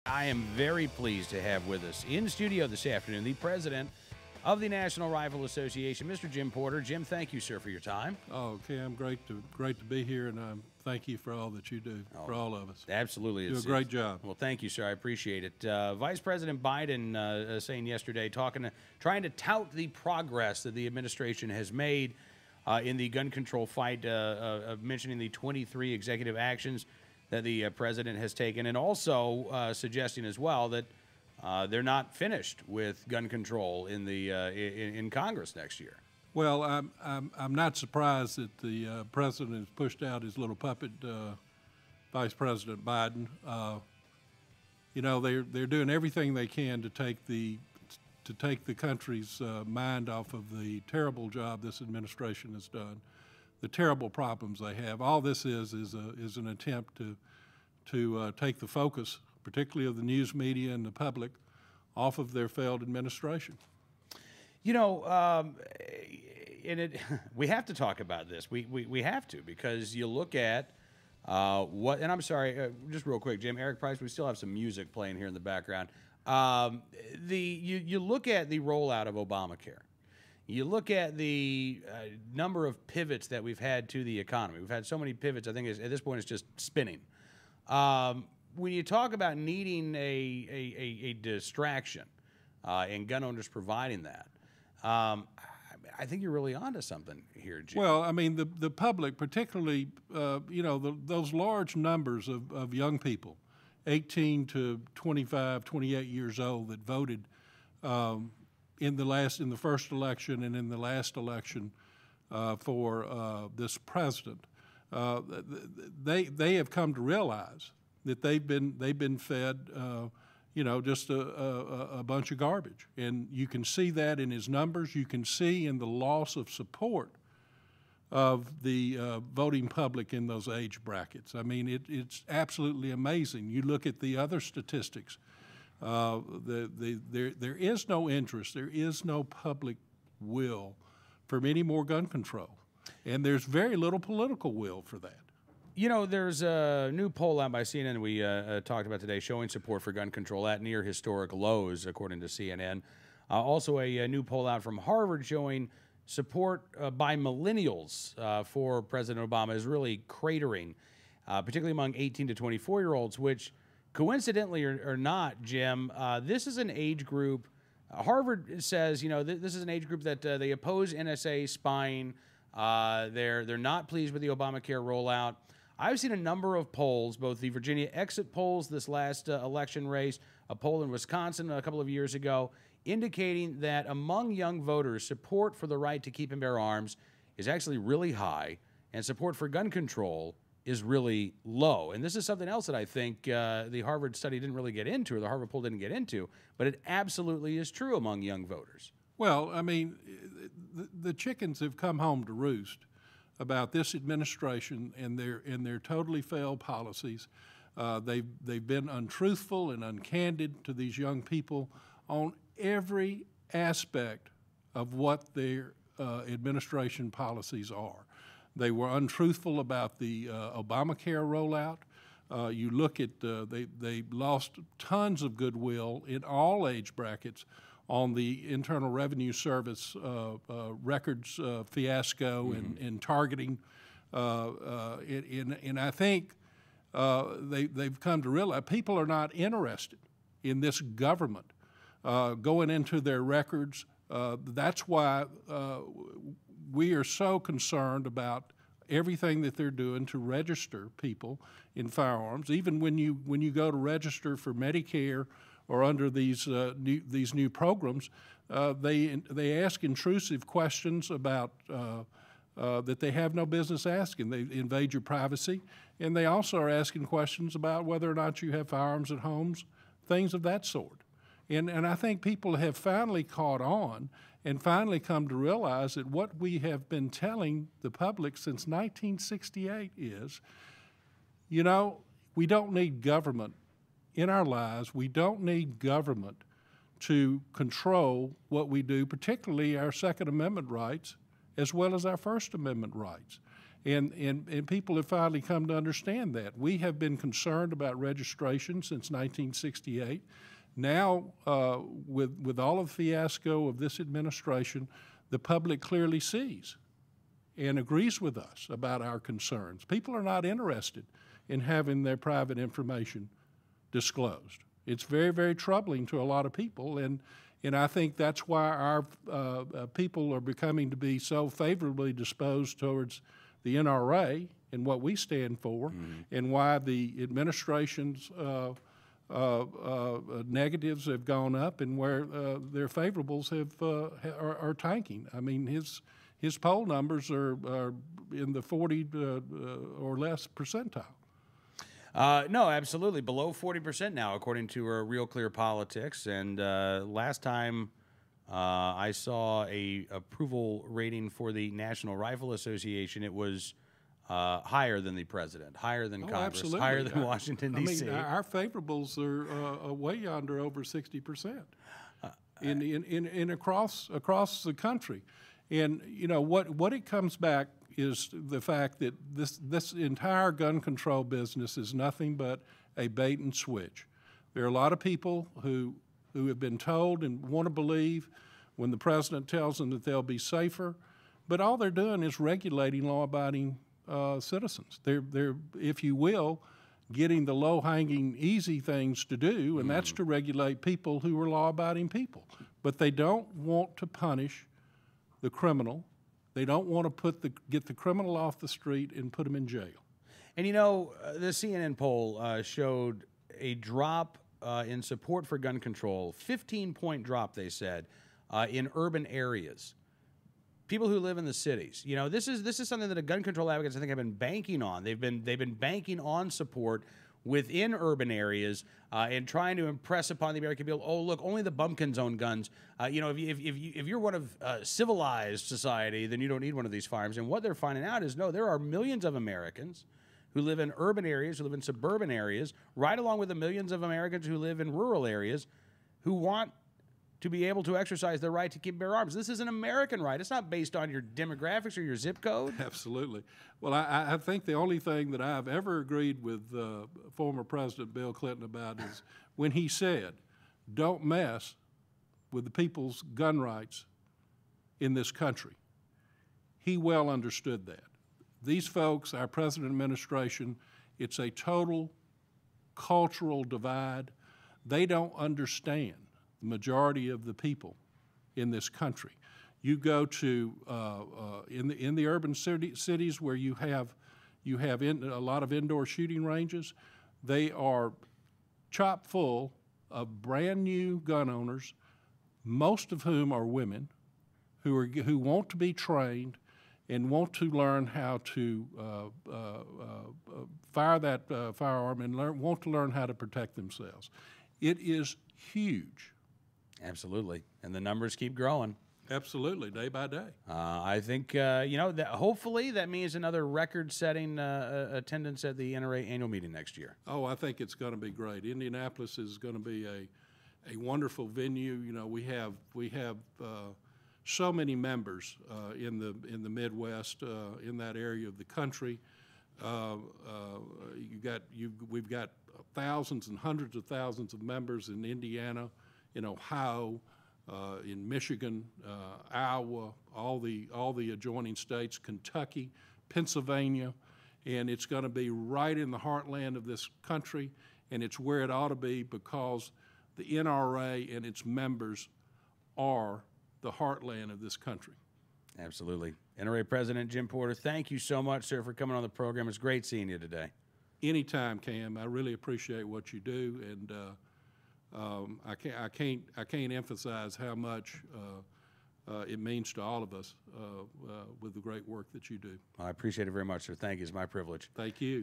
I am very pleased to have with us in studio this afternoon the president of the National Rifle Association, Mr. Jim Porter. Jim, thank you, sir, for your time. Oh, okay. I'm great to be here, and thank you for all that you do for all of us. Absolutely. You do a great job. Well, thank you, sir. I appreciate it. Vice President Biden saying yesterday, trying to tout the progress that the administration has made in the gun control fight, mentioning the 23 executive actions that the president has taken, and also suggesting as well that they're not finished with gun control in Congress next year. Well, I'm not surprised that the president has pushed out his little puppet, Vice President Biden. You know, they're doing everything they can to take the country's mind off of the terrible job this administration has done, the terrible problems they have. All this is an attempt to take the focus, particularly of the news media and the public, off of their failed administration. You know, we have to talk about this. We have to, because you look at what, and I'm sorry, just real quick, Jim, Eric Price, we still have some music playing here in the background. You look at the rollout of Obamacare. You look at the number of pivots that we've had to the economy. We've had so many pivots, I think at this point it's just spinning. When you talk about needing a distraction and gun owners providing that, I think you're really onto something here, Jim. Well, I mean, the public, particularly, you know, those large numbers of young people, 18 to 25, 28 years old, that voted in the first election and in the last election for this president. They have come to realize that they've been fed, you know, just a bunch of garbage, and you can see that in his numbers. You can see in the loss of support of the voting public in those age brackets. I mean, it's absolutely amazing. You look at the other statistics. There is no interest. There is no public will for any more gun control, and there's very little political will for that. You know, there's a new poll out by CNN we talked about today showing support for gun control at near historic lows, according to CNN. Also, a new poll out from Harvard showing support by millennials for President Obama is really cratering, particularly among 18 to 24-year-olds, which coincidentally or not, Jim, this is an age group. Harvard says, you know, this is an age group that they oppose NSA spying. They're not pleased with the Obamacare rollout. I've seen a number of polls, both the Virginia exit polls this last election race, a poll in Wisconsin a couple of years ago, indicating that among young voters, support for the right to keep and bear arms is actually really high, and support for gun control is really low. And this is something else that I think the Harvard study didn't really get into, or the Harvard poll didn't get into, but it absolutely is true among young voters. Well, I mean, the chickens have come home to roost about this administration and their totally failed policies. They've been untruthful and uncandid to these young people on every aspect of what their administration policies are. They were untruthful about the Obamacare rollout. You look at they lost tons of goodwill in all age brackets on the Internal Revenue Service records fiasco and targeting. And I think they've come to realize people are not interested in this government going into their records. That's why we are so concerned about everything that they're doing to register people in firearms. Even when you go to register for Medicare or under these new programs, they ask intrusive questions about that they have no business asking. They invade your privacy, and they also are asking questions about whether or not you have firearms at homes, things of that sort. And I think people have finally caught on and finally come to realize that what we have been telling the public since 1968 is, you know, we don't need government in our lives. We don't need government to control what we do, particularly our Second Amendment rights, as well as our First Amendment rights. And people have finally come to understand that. We have been concerned about registration since 1968. Now, with all of the fiasco of this administration, the public clearly sees and agrees with us about our concerns. People are not interested in having their private information disclosed. It's very, very troubling to a lot of people, and I think that's why our people are becoming to be so favorably disposed towards the NRA and what we stand for, and why the administration's negatives have gone up and where their favorables are tanking. I mean, his poll numbers are in the 40 or less percentile. No, absolutely. Below 40% now, according to Real Clear Politics. And last time I saw a approval rating for the National Rifle Association, it was higher than the president, higher than Congress, absolutely. higher than Washington, D.C. I mean, our favorables are way under over 60% in across the country. And, you know, what it comes back is the fact that this entire gun control business is nothing but a bait and switch. There are a lot of people who have been told and want to believe when the president tells them that they'll be safer, but all they're doing is regulating law-abiding citizens. They're, if you will, getting the low-hanging, easy things to do, and that's to regulate people who are law-abiding people. But they don't want to punish the criminal. They don't want to get the criminal off the street and put them in jail. And you know, the CNN poll showed a drop in support for gun control, 15-point drop, they said, in urban areas. People who live in the cities. You know, this is something that the gun control advocates, I think, have been banking on. They've been banking on support within urban areas and trying to impress upon the American people, oh, look, only the bumpkins own guns. You know, if you're one of civilized society, then you don't need one of these firearms. And what they're finding out is, no, there are millions of Americans who live in urban areas, who live in suburban areas, right along with the millions of Americans who live in rural areas who want to be able to exercise their right to keep bear arms. This is an American right. It's not based on your demographics or your zip code. Absolutely. Well, I think the only thing that I've ever agreed with former President Bill Clinton about is when he said, don't mess with the people's gun rights in this country. He well understood that. These folks, our president administration, it's a total cultural divide. They don't understand the majority of the people in this country. You go to in the urban cities where you have a lot of indoor shooting ranges. They are chock full of brand new gun owners, most of whom are women, who want to be trained and want to learn how to fire that firearm and want to learn how to protect themselves. It is huge. Absolutely, and the numbers keep growing. Absolutely, day by day. I think, you know, that hopefully that means another record-setting attendance at the NRA annual meeting next year. Oh, I think it's going to be great. Indianapolis is going to be a wonderful venue. You know, we have so many members in the Midwest, in that area of the country. We've got thousands and hundreds of thousands of members in Indiana, in Ohio, in Michigan, Iowa, all the adjoining states, Kentucky, Pennsylvania, and it's going to be right in the heartland of this country, and it's where it ought to be because the NRA and its members are the heartland of this country. Absolutely. NRA President Jim Porter, thank you so much, sir, for coming on the program. It's great seeing you today. Anytime, Cam. I really appreciate what you do, and I can't emphasize how much it means to all of us with the great work that you do. I appreciate it very much, sir. Thank you. It's my privilege. Thank you.